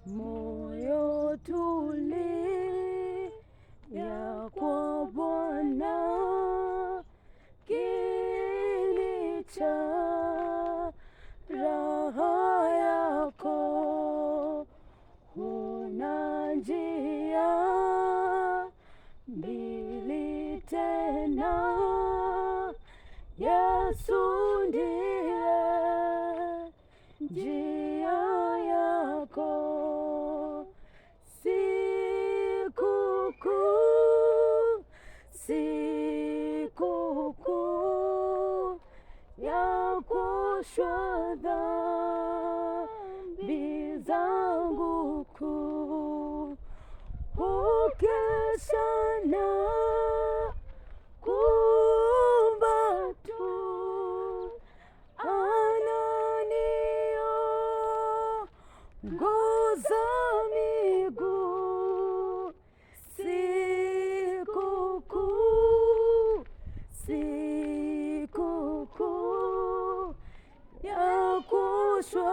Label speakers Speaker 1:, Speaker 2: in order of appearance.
Speaker 1: moyo tulia kwa Bwana, kiini cha raha yako. Huna njia mbili tena, Yesu ndiye njia yako. Sikukuu ya kuoshwa dhambi zangu kuu, hukesha na kuomba tu, ananiongoza miguu. Sikukuu ya kuoshwa